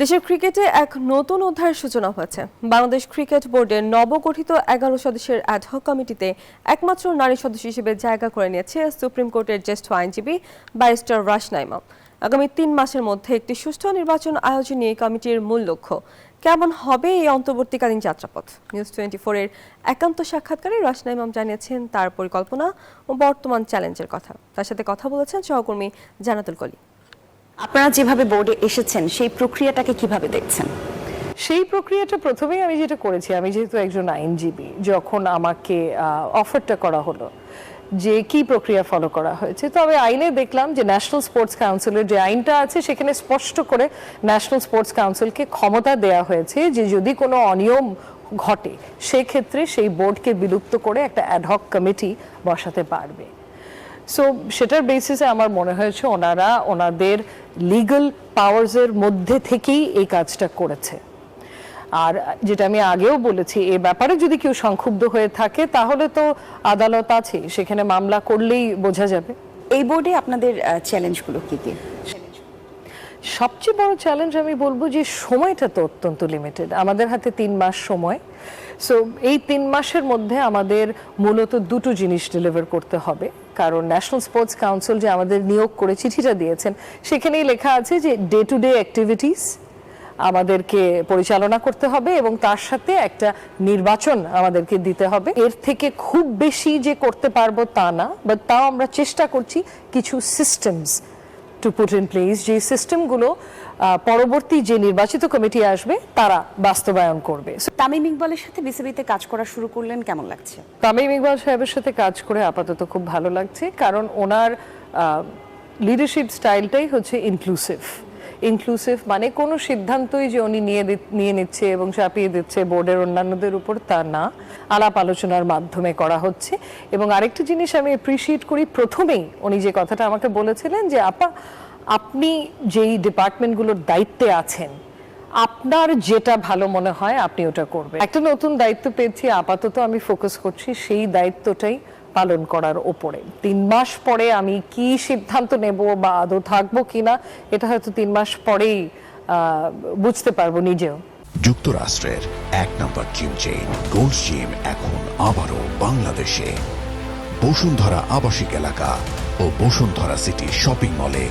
দেশের ক্রিকেটে এক নতুন অধ্যায়ের সূচনা হয়েছে। বাংলাদেশ ক্রিকেট বোর্ডের নবগঠিত 11 সদস্যের অ্যাডহক কমিটিতে একমাত্র নারী সদস্য হিসেবে জায়গা করে নিয়েছে সুপ্রিম কোর্টের জ্যেষ্ঠ আইনজীবী ব্যারিস্টার রাশনা ইমাম। আগামী 3 মাসের মধ্যে একটি সুষ্ঠু নির্বাচন আয়োজন নিয়ে কমিটির মূল লক্ষ্য। কেমন হবে এই অন্তর্বর্তীকালীন যাত্রাপথ? নিউজ 24-এর একান্ত সাক্ষাৎকারে রাশনা ইমাম জানিয়েছেন তার পরিকল্পনা ও বর্তমান চ্যালেঞ্জের কথা। তার সাথে কথা বলেছেন সহকর্মী জান্নাতুল কলি। আপনারা যেভাবে বোর্ডে এসেছেন সেই প্রক্রিয়াটাকে কিভাবে দেখছেন? সেই প্রক্রিয়াটা প্রথমেই আমি যেটা করেছি, আমি যেহেতু একজন আইনজীবী, যখন আমাকে অফারটা করা হলো যে কি প্রক্রিয়া ফলো করা হয়েছে, তবে আইনে দেখলাম যে ন্যাশনাল স্পোর্টস কাউন্সিলের যে আইনটা আছে সেখানে স্পষ্ট করে ন্যাশনাল স্পোর্টস কাউন্সিলকে ক্ষমতা দেয়া হয়েছে যে যদি কোনো অনিয়ম ঘটে সেক্ষেত্রে সেই বোর্ডকে বিলুপ্ত করে একটা অ্যাডহক কমিটি বসাতে পারবে। সো সেটার বেসিসে আমার মনে হয়েছে ওনারা ওনাদের লিগ্যাল পাওয়ার্সের মধ্যে থেকেই এই কাজটা করেছে। আর যেটা আমি আগেও বলেছি, এ ব্যাপারে যদি কেউ সংক্ষুব্ধ হয়ে থাকে তাহলে তো আদালত আছে, সেখানে মামলা করলেই বোঝা যাবে। এই বোর্ডে আপনাদের চ্যালেঞ্জগুলো কি কি? সবচেয়ে বড় চ্যালেঞ্জ আমি বলবো যে সময়টা তো অত্যন্ত লিমিটেড। আমাদের হাতে 3 মাস সময়। সো এই 3 মাসের মধ্যে আমাদের মূলত দুটো জিনিস ডেলিভার করতে হবে, কারণ ন্যাশনাল স্পোর্টস কাউন্সিল যে আমাদের নিয়োগ করে চিঠিটা দিয়েছেন সেখানেই লেখা আছে যে ডে টু ডে অ্যাক্টিভিটিস আমাদেরকে পরিচালনা করতে হবে এবং তার সাথে একটা নির্বাচন আমাদেরকে দিতে হবে। এর থেকে খুব বেশি যে করতে পারবো তা না, বাট তাও আমরা চেষ্টা করছি কিছু systems to put in place, যে সিস্টেমগুলো পরবর্তী যে নির্বাচিত কমিটি আসবে তারা বাস্তবায়ন করবে। তামিম ইকবালের সাথে বিসিবিতে কাজ করা শুরু করলেন, কেমন লাগছে? তামিম ইকবাল সাহেবের সাথে কাজ করে আপাতত খুব ভালো লাগছে, কারণ ওনার লিডারশিপ স্টাইলটাই হচ্ছে ইনক্লুসিভ, মানে কোনো সিদ্ধান্তই যে উনি নিয়ে নিচ্ছে এবং চাপিয়ে দিচ্ছে বোর্ডের অন্যান্যদের উপর তা না, আলাপ আলোচনার মাধ্যমে করা হচ্ছে। এবং আরেকটা জিনিস আমি অ্যাপ্রিসিয়েট করি, প্রথমেই উনি যে কথাটা আমাকে বলেছিলেন যে আপা, আপনি যেই ডিপার্টমেন্টগুলোর দায়িত্বে আছেন আপনার যেটা ভালো মনে হয় আপনি ওটা করবেন। একটা নতুন দায়িত্ব পেয়েছি, আপাতত আমি ফোকাস করছি সেই দায়িত্বটাই পালন করার ওপরে। 3 মাস পরে আমি কি সিদ্ধান্ত নেব বা আদৌ থাকবো কিনা এটা হয়তো 3 মাস পরেই বুঝতে পারবো নিজেও। যুক্তরাষ্ট্রের 1 নম্বর জিম চেইন গোল্ডস জিম এখন আবারও বাংলাদেশে। বসুন্ধরা আবাসিক এলাকা ও বসুন্ধরা সিটি শপিং মলে